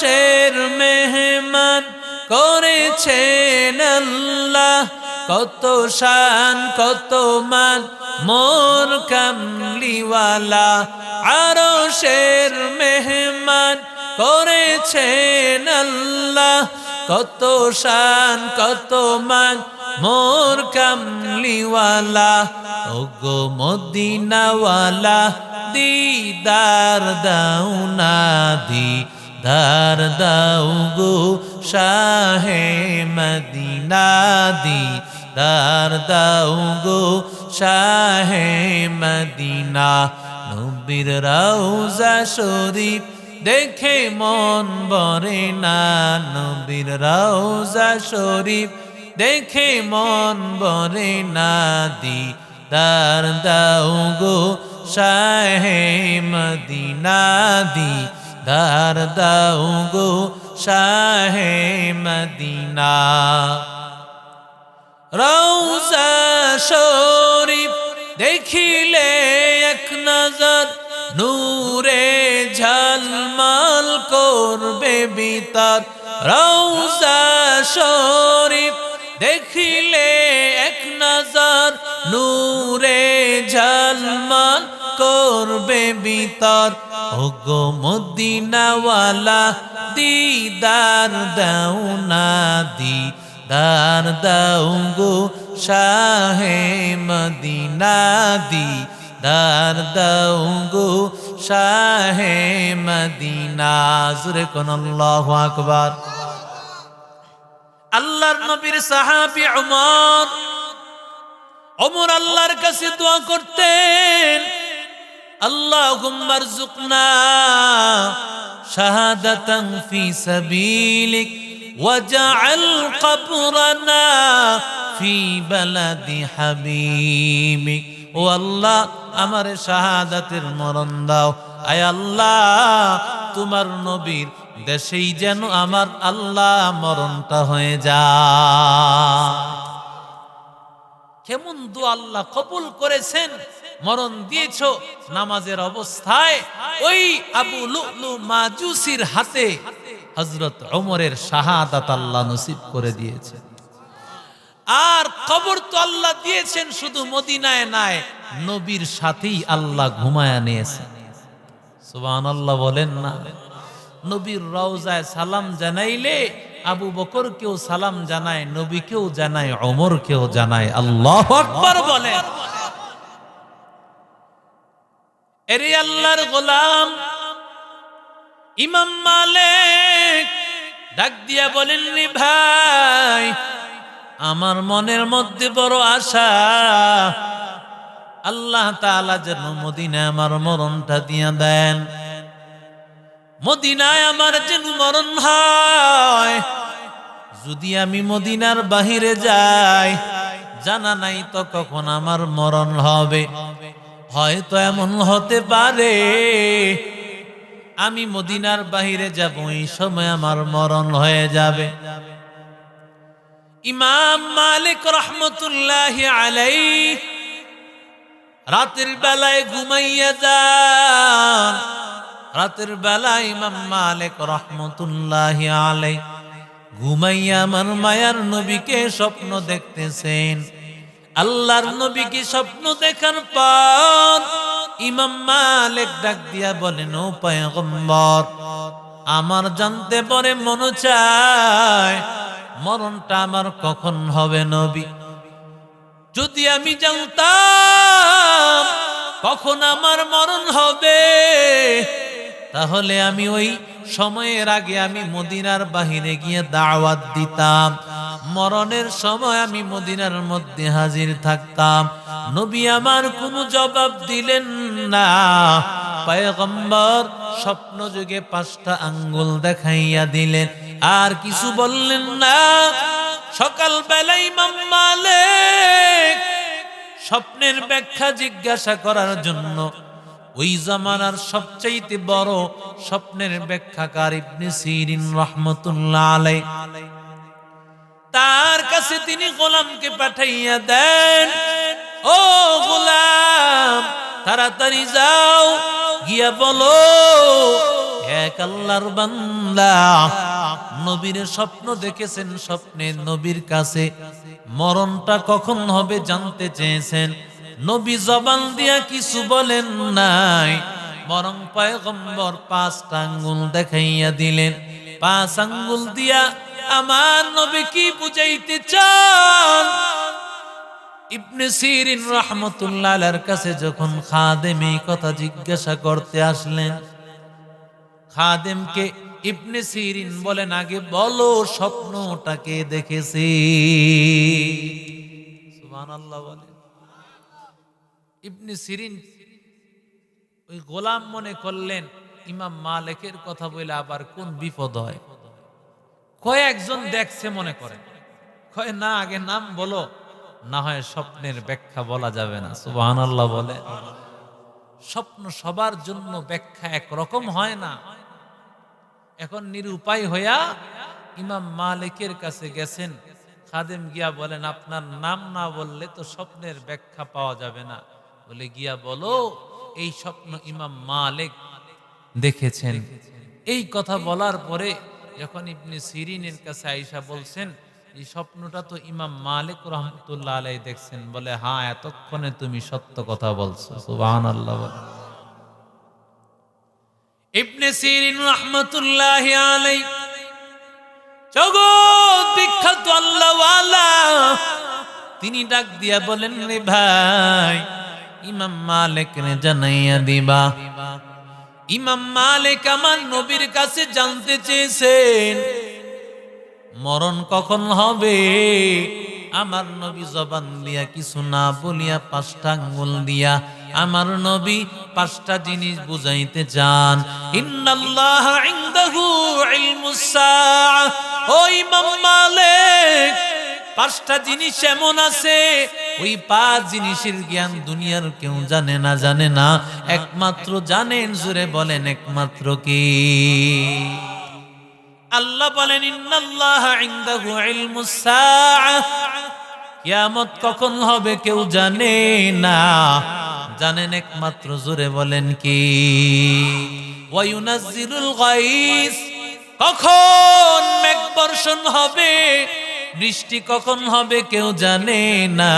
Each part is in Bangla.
আরশের মেহমান করেছেন আল্লাহ, কত শান কত মান মোর কামলিওয়ালা। আরশের মেহমান করেছেন আল্লাহ, কত শান কত মান মোর কামলিওয়ালা। ওগো মদিনাওয়ালা দিদার দাও না, দিদার দাও গো শাহে মদিনা, দিদার দাও গো শাহে মদিনা। নবীর রওজা শরীফ দেখে মন ভরে না, নবীর রওজা শরীফ দেখে মন ভরে না, দিদার দাও গো শাহে মদিনা, দিদার দাও গো শাহে মদিনা। রওজা শরীফ দেখিলে এক নজর নূরে ঝলমল করবে ভিতর। রওজা শরীফ দেখিলে এক নজর নূরে ঝলমল করবে ভিতর। ওগো মদিনাওয়ালা দিদার দাও না, দিদার দাও গো শাহে মদিনা, দিদার দাও গো শাহে মদিনা। জোরে কোন আল্লাহু আকবার। আল্লাহর নবীর সাহাবী ওমর আল্লাহর কাছে দোয়া করতেন, আল্লাহুম্মা রযুকনা শাহাদাতান ফি সাবিলিক ওয়াজআল কবরানা ফি বালাদি হাবিবিক। ও আল্লাহ, আমার শাহাদাতের মরণ দাও। আয় আল্লাহ, তোমার নবীর দেশেই যেন আমার আল্লাহ মরণটা হয়ে যায়। কেমন দোয়া আল্লাহ কবুল করেছেন। মরণ দিয়েছ নামাজের অবস্থায় ওই আবু লুলু মাজুসির হাতে হযরত ওমরের শাহাদাত আল্লাহ নসিব করে দিয়েছেন। আর কবর তো আল্লাহ দিয়েছেন শুধু মদিনায় নাই, নবীর সাথেই আল্লাহ ঘুমায়া নিয়েছেন। সুবহানাল্লাহ বলেন না। নবীর রওজায় সালাম জানাইলে আবু বকরকেও সালাম জানায়, নবীকেও জানায়, ওমরকেও জানায়। আল্লাহু আকবার বলেন। এরে আল্লাহর গোলাম ইমাম মালিক ডাক দিয়া বলেননি, ভাই আমার মনের মধ্যে বড় আশা, আল্লাহ তাআলা যেন মদিনায় আমার মরণটা দিয়া দেন, মদিনায় আমার যেন মরণ হয়। যদি আমি মদিনার বাহিরে যাই, জানা নাই তো কখন আমার মরণ হবে। হয়তো এমন হতে পারে আমি মদিনার বাহিরে যাব, এই সময় আমার মরণ হয়ে যাবে। ইমাম মালিক রহমতুল্লাহি আলাইহি রাতের বেলায় ঘুমাইয়া যান। রাতের বেলায় ইমাম মালিক রহমতুল্লাহি আলাইহি ঘুমাইয়া আমার মায়ার নবীকে স্বপ্ন দেখতেছেন। আল্লাহর নবীকে স্বপ্ন দেখার পর ইমাম মালিক ডাক দিয়া বলেন, ও পয়গম্বর, আমার জানতে পারে মনে চায় মরণটা আমার কখন হবে নবী। যদি আমি জানতাম কখন আমার মরণ হবে, তাহলে আমি ওই সময়ের আগে আমি মদিনার বাহিরে গিয়ে দাওয়াত দিতাম, মরণের সময় আমি মদিনার মধ্যে হাজির থাকতাম। নবী আমার কোনো জবাব দিলেন না। পয়গম্বর স্বপ্ন যুগে 5টা আঙ্গুল দেখাইয়া দিলেন, আর কিছু বললেন না। সকাল বেলায় ইমাম মালিক স্বপ্নের ব্যাখ্যা জিজ্ঞাসা করার জন্য ওই জামানার সবচাইতে বড় স্বপ্নের ব্যাখ্যাকার ইবনে সিরিন রাহমাতুল্লাহ আলাইহি, তার কাছে তিনি গোলামকে পাঠাইয়া দেন, ও গোলাম তাড়াতাড়ি যাও, গিয়া বলো হে এক আল্লাহর বান্দা নবীর স্বপ্ন দেখেছেন, স্বপ্নে নবীর কাছে মরণটা কখন হবে জানতে চেয়েছেন। নবী জবান দিয়া কিছু বলেন নাই, বরং পয়গম্বর 5টা আঙ্গুল দেখাইয়া দিলেন। 5 আঙ্গুল দিয়া আমার নবী কি বুঝাইতে চান? ইবনে সিরিন রাহমাতুল্লাহ আলাইহির কাছে যখন খাদেম এই কথা জিজ্ঞাসা করতে আসলেন, খাদেমকে ইবনে সিরিন বলেন, আগে বলো স্বপ্নটাকে দেখেছি। সুবহানাল্লাহ বলেন। ইবনে সিরিন ওই গোলাম মনে করলেন ইমাম মালিকের কথা বলে আবার কোন বিপদ হয়। কয়েকজন দেখছে মনে করেন, কয় না আগে নাম বলো, না হয় স্বপ্নের ব্যাখ্যা বলা যাবে না। সুবহানাল্লাহ বলে। স্বপ্ন সবার জন্য ব্যাখ্যা একরকম হয় না। এখন নিরুপায় হইয়া ইমাম মালিকের কাছে গেছেন। খাদেম গিয়া বলেন, আপনার নাম না বললে তো স্বপ্নের ব্যাখ্যা পাওয়া যাবে না। বলে গিয়া বলো এই স্বপ্ন ইমাম মালিক দেখেছেন। এই কথা বলার পরে যখন ইবনে সিরিনের কাছে আয়েশা বলছেন, এই স্বপ্নটা তো ইমাম মালিক রাহমাতুল্লাহ আলাইহি দেখছেন। বলে হ্যাঁ, এতক্ষণে তুমি সত্য কথা বলছো। সুবহানাল্লাহ। ইবনে সিরিন রাহমাতুল্লাহি আলাইহি জগৎ বিখ্যাত আল্লাহওয়ালা, তিনি ডাক দিয়া বলেন, রে ভাই ইমাম মালিক রে জানাইয়া দিবা। ইমাম মালিক আমার নবীর কাছে জানতে চেয়েছেন মরণ কখন হবে। আমার নবী জবান দিয়া কিছু না বলিয়া 5টা আঙ্গুল দিয়া আমার নবী 5টা জিনিস বুঝাইতে চান। ইন্নাল্লাহা ইনদাহু ইলমুস সাআ। ও ইমাম মালিক, 5টা জিনিস এমন আছে, ওই 5 জিনিসের জ্ঞান দুনিয়ার কেউ জানে না, জানে না, একমাত্র জানেন, জোরে বলেন একমাত্র কি? আল্লাহ বলেন, ইন্নাল্লাহা ইনদাহু ইলমুস সাআ। কিয়ামত কখন হবে কেউ জানে না, জানেন একমাত্র, জোরে বলেন কি? ওয়া ইউনাজ্জিলুল গায়স। কখন মেঘ বর্ষণ হবে, বৃষ্টি কখন হবে কেউ জানে না,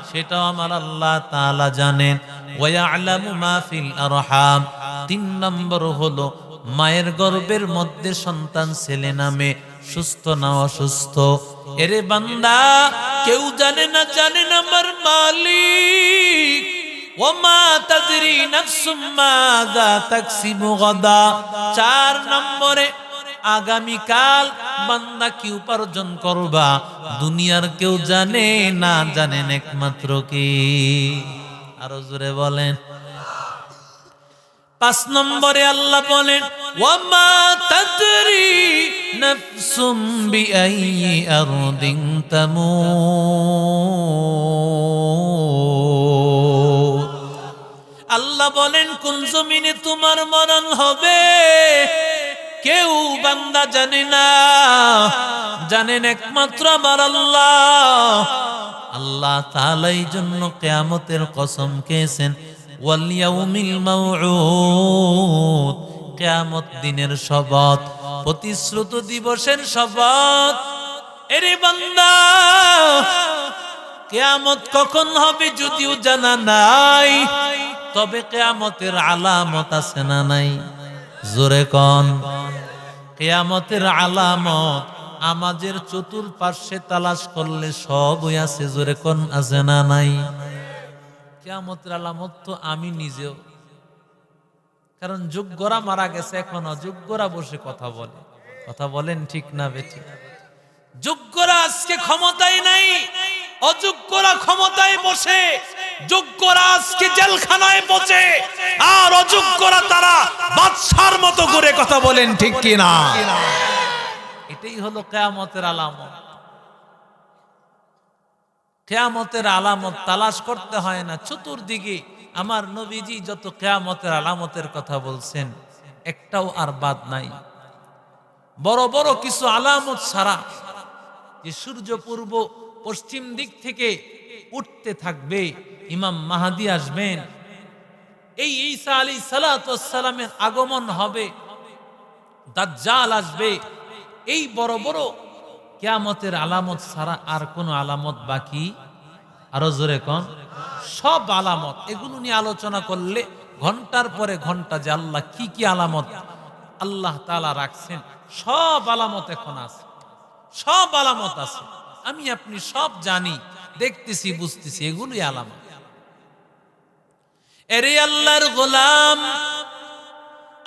সেটাও আমার আল্লাহ তাআলা জানেন। ওয়া ইয়ালামু মা ফিল আরহাম। 3 নম্বর হলো মায়ের গর্ভের মধ্যে সন্তান ছেলে নামে সুস্থ না অসুস্থ। এরে বান্দা, কেউ জানে না, জানেন আমার মালিক। ওমা তাদরি নাফসুম মাযা তাকসিবু গাদা। 4 নম্বরে আগামীকাল বান্দা কি উপার্জন করবা দুনিয়ার কেউ জানে না, জানেন একমাত্র কি? আরো জোরে বলেন। 5 নম্বরে আল্লাহ বলেন, ওয়ামা তাদরি নাফসুম বিআইয়ি আরদিন তামুত। আল্লাহ বলেন, কোন জমিনে তোমার মরণ হবে কেউ বান্দা জানে না, জানেন একমাত্র আমার আল্লাহ। আল্লাহ তাআলা এই জন্য কিয়ামতের কসম খেয়েছেন, ওয়াল ইয়াউমিল মাউউদ। কিয়ামত দিনের শপথ, প্রতিশ্রুত দিবসের শপথ। এরে বান্দা, কিয়ামত কখন হবে যদিও জানা নাই, তবে কিয়ামতের আলামত আছে না নাই? জোরে কোন। কিয়ামতের আলামত আমাদের চতুর্পার্শ্বে তালাশ করলে সবই আছে। জোরে কোন, আছে না নাই? কিয়ামতের আলামত তো আমি নিজেও, কারণ যোগ্যরা মারা গেছে, এখন অযোগ্যরা বসে কথা বলে। কথা বলেন ঠিক না বেঠিক? যোগ্যরা আজকে ক্ষমতায় নাই, অযোগ্যরা ক্ষমতায় বসে। যোগ্যরা আজকে জেলখানায় বসে, আর অযোগ্যরা তারা বাদশার মতো করে কথা বলেন ঠিক কিনা? এটাই হলো কিয়ামতের আলামত। কিয়ামতের আলামত তালাশ করতে হয় না, চতুর্দিকে আমার নবীজি যত কিয়ামতের আলামতের কথা বলছেন একটাও আর বাদ নাই। বড় বড় কিছু আলামত ছাড়া, যে সূর্য পূর্ব পশ্চিম দিক থেকে উঠতে থাকবে, ইমাম মাহদী আসবেন, এই ঈসা আলাইহিস সালাতু ওয়াস সালামের আগমন হবে, দাজ্জাল আসবে। এই বড় বড় কিয়ামতের আলামত ছাড়া আর কোন আলামত বাকি? আরো জোরে কোন? সব আলামত। এগুলো নিয়ে আলোচনা করলে ঘন্টার পরে ঘন্টা যে আল্লাহ কি কি আলামত আল্লাহ তাআলা রাখছেন, সব আলামত এখন আছে, সব আলামত আছে। আমি আপনি সব জানি, দেখতেছি, বুঝতেছি, এগুলোই আলামত। এরে আল্লাহর গোলাম,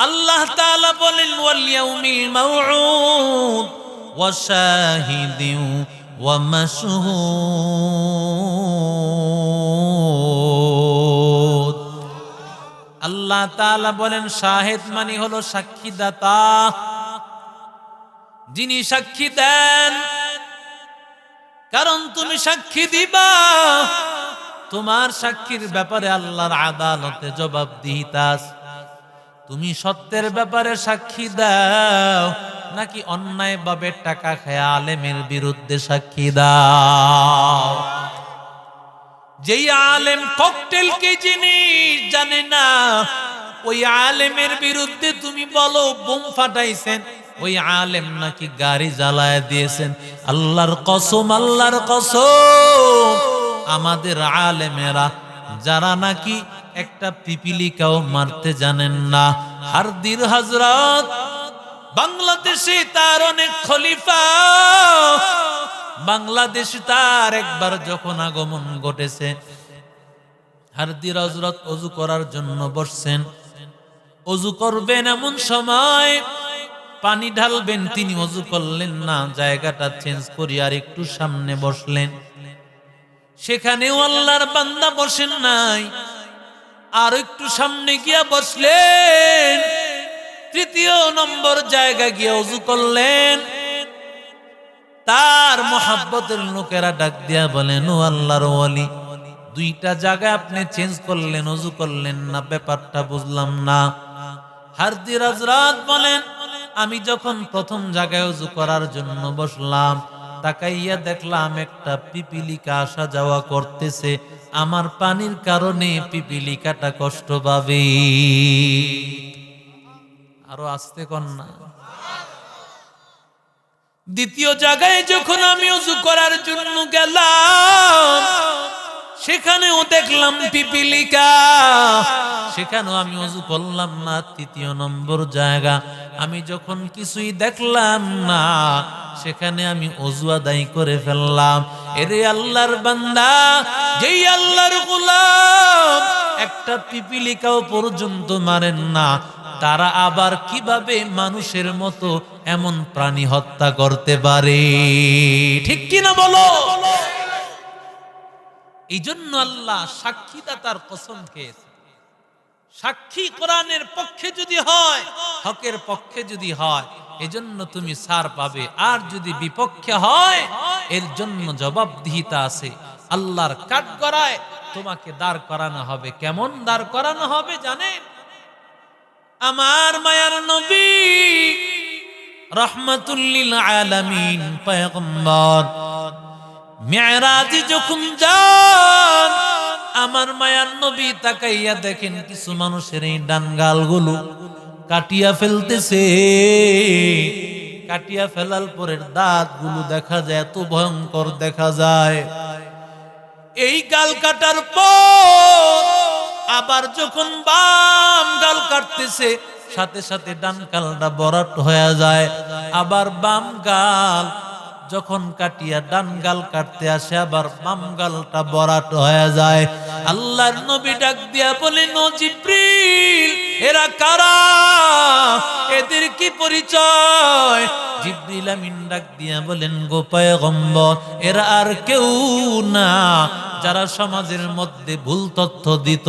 আল্লাহ তাআলা বলেন ওয়াল ইয়াউমিল মাউউদ ওয়া শাহিদিন ওয়া মাশহুদ। আল্লাহ তাআলা বলেন শাহিদ মানে হলো সাক্ষীদাতা, যিনি সাক্ষী দেন। কারণ তুমি সাক্ষী দিবা, তোমার সাক্ষীর ব্যাপারে আল্লাহর আদালতে জবাবদিহিতা আছে। তুমি সত্যের ব্যাপারে সাক্ষী দাও নাকি অন্যায় ভাবে টাকা খায় আলেমের বিরুদ্ধে সাক্ষী দাও? যেই আলেম ককটেল কি জিনিস জানে না, ওই আলেমের বিরুদ্ধে তুমি বলো বোম ফাটাইছেন, ওই আলেম নাকি গাড়ি জ্বালায় দিয়েছেন। আল্লাহর কসম, আল্লাহর কসম, আমাদের আলেমেরা যারা নাকি একটা পিপিলিকাও মারতে জানেন না। হারদির হযরত বাংলাদেশে তার অনেক খলিফা, বাংলাদেশে তার একবার যখন আগমন ঘটেছে, হারদির হযরত ওযু করার জন্য বসছেন। ওযু করবেন এমন সময় পানি ঢালবেন, তিনি ওযু করলেন না, জায়গাটা চেঞ্জ করি আর একটু সামনে বসলেন। সেখানেও আল্লাহর বান্দা বসেন নাই, আর একটু সামনে গিয়া বসলেন, তৃতীয় নম্বর জায়গা গিয়ে ওযু করলেন। তার মহব্বতের লোকেরা ডাক দিয়া বলেন, ও আল্লাহর ওয়ালি, দুইটা জায়গা আপনি চেঞ্জ করলেন, ওযু করলেন না, ব্যাপারটা বুঝলাম না। হারদির হযরত বলেন, আমি যখন প্রথম জায়গায় ওযু করার জন্য বসলাম, তাকাইয়া দেখলাম একটা পিপিলিকা আসা যাওয়া করতেছে। আমার পানির কারণে পিপিলিকাটা কষ্ট পাবে। আরো আস্তে কন্যা। দ্বিতীয় জায়গায় যখন আমি ওযু করার জন্য গেলাম, সেখানেও দেখলাম পিপিলিকা, সেখানেও আমি ওযু করলাম না। তৃতীয় নম্বর জায়গা আমি যখন কিছুই দেখলাম না, সেখানে আমি ওযু আদায় করে ফেললাম। এরে আল্লাহর বান্দা, যেই আল্লাহর গোলাম একটা পিপিলিকাও পর্যন্ত মারেন না, তারা আবার কিভাবে মানুষের মতো এমন প্রাণী হত্যা করতে পারে? ঠিক কিনা বলো? এই জন্য আল্লাহ সাক্ষীদাতার কসম খেয়েছে। সাক্ষী কোরআনের পক্ষে যদি হয়, হকের পক্ষে যদি হয়, এজন্য তুমি ছাড় পাবে। আর যদি বিপক্ষে হয়, এর জন্য জবাবদিহিতা আছে। আল্লাহর কাঠগড়ায় তোমাকে দাঁড় করানো হবে। কেমন দাঁড় করানো হবে জানেন? আমার মায়ার নবী রাহমাতুল লিল আলামিন পয়গম্বর মিরাজে যখন যান, আমার মায়ার নবী তাকাইয়া দেখেন কিছু মানুষের এই ডান গালগুলো কাটিয়া ফেলতেছে। কাটিয়া ফেলার পরের দাঁতগুলো দেখা যায়, এত ভয়ঙ্কর দেখা যায়। এই গাল কাটার পর আবার যখন বাম গাল কাটতেছে, সাথে সাথে ডান গালটা বরাট হয়ে যায়। আবার বাম গাল যখন কাটিয়া ডান গাল কাটতে আসে, আবার বাম গালটা বরাট হয়ে যায়। আল্লাহর নবী ডাক দিয়া বলেন, ও জিবরিল, এরা কারা? এদের কি পরিচয়? জিবরিল আমিন ডাক দিয়া বলেন, গো পয়গম্বর, এরা আর কেউ না যারা সমাজের মধ্যে ভুল তথ্য দিত।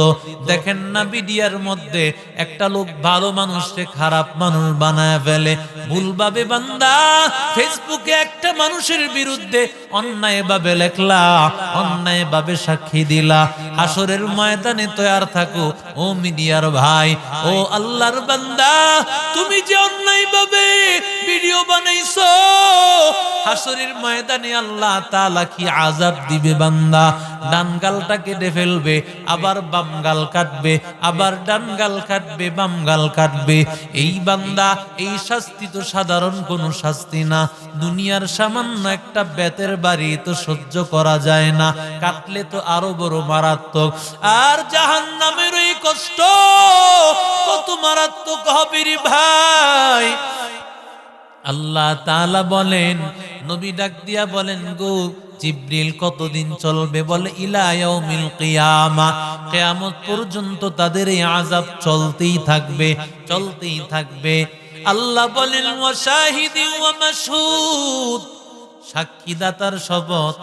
দেখেন না মিডিয়ার মধ্যে একটা লোক ভালো মানুষকে খারাপ মানুষ বানায় ফেলে। ভুলভাবে বান্দা ফেসবুকে একটা মানুষের বিরুদ্ধে অন্যায় ভাবে লেখলা, অন্যায় ভাবে সাক্ষী দিলা, হাসরের ময়দানে তৈয়ার থাকো। ও মিডিয়ার ভাই, ও আল্লাহর বান্দা, তুমি যে অন্যায় ভাবে ভিডিও বানাইছো, হাসরের ময়দানে আল্লাহ তাআলা কি আযাব দিবে বান্দা, ডান গালটা কেটে ফেলবে, আবার বাম গাল কাটবে, আবার ডান গাল কাটবে, বাম গাল কাটবে। এই বান্দা, এই শাস্তি তো সাধারণ কোনো শাস্তি না। দুনিয়ার সামান্য একটা বেতের বাড়ি তো সহ্য করা যায় না, কাটলে তো আরো বড় মারাত্মক। আর জাহান্নামের ওই কষ্ট কত মারাত্মক হবে রে ভাই। আল্লাহ তাআলা বলেন, নবী ডাক দিয়া বলেন, গো জিবরিল কতদিন চলবে? বলে ইলা ইয়াউমিল কিয়ামা, কিয়ামত পর্যন্ত তাদের এই আযাব চলতেই থাকবে, চলতেই থাকবে। আল্লাহ বলেন ওয়া শাহিদি ওয়া মাশহুদ, সাক্ষীদাতার শপথ,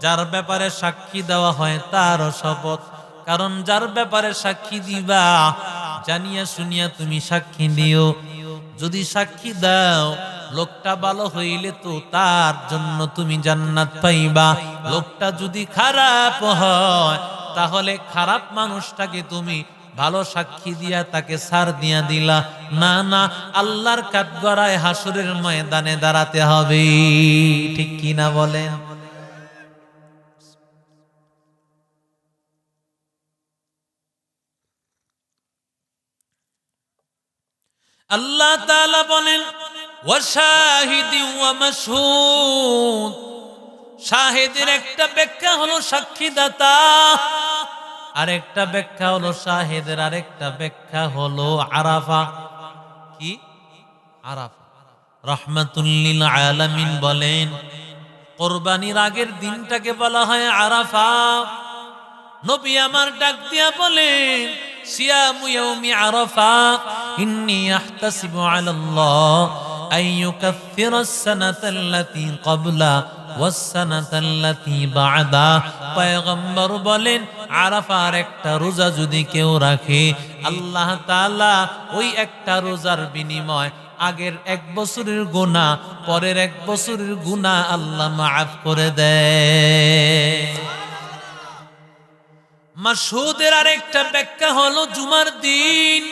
যার ব্যাপারে সাক্ষী দেওয়া হয় তারও শপথ। কারণ যার ব্যাপারে সাক্ষী দিবা, জানিয়া শুনিয়া তুমি সাক্ষী দিও। যদি সাক্ষী দাও লোকটা ভালো হইলে তো তার জন্য তুমি জান্নাত পাইবা। লোকটা যদি খারাপ হয় তাহলে খারাপ মানুষটাকে তুমি ভালো সাক্ষী দিয়া তাকে ছাড় দিয়া দিলা। না না, আল্লাহর কাঠগড়ায় হাসরের ময়দানে দাঁড়াতে হবে। ঠিক কি না বলেন? আল্লাহ তাআলা বলেন ওয়া শাহিদি ওয়া মাশহুদ, শাহিদের একটা ব্যাখ্যা হলো সাক্ষীদাতা, আরেকটা ব্যাখ্যা হলো শাহিদের আরেকটা ব্যাখ্যা হলো আরাফা। কি আরাফা? রাহমাতুল লিল আলামিন বলেন কুরবানির আগের দিনটাকে বলা হয় আরাফা। নবী আমার ডাক দিয়া বলেন সিয়ামু ইয়াউমি আরাফা ইন্নী আহতাসিবু আলাল্লাহ আন ইউকাফফিরাস সানাতাল্লাতী ক্বাবলা ওয়াস সানাতাল্লাতী বা'দা। পয়গম্বর বলেন আরাফার একটা রোজা যদি কেউ রাখে, আল্লাহ তাআলা ওই একটা রোজার বিনিময় আগের এক বছরের গুনাহ, পরের এক বছরের গুনাহ আল্লাহ মাফ করে দেয়। মাশহুদের আরেকটা ব্যাখ্যা হলো জুমার দিন।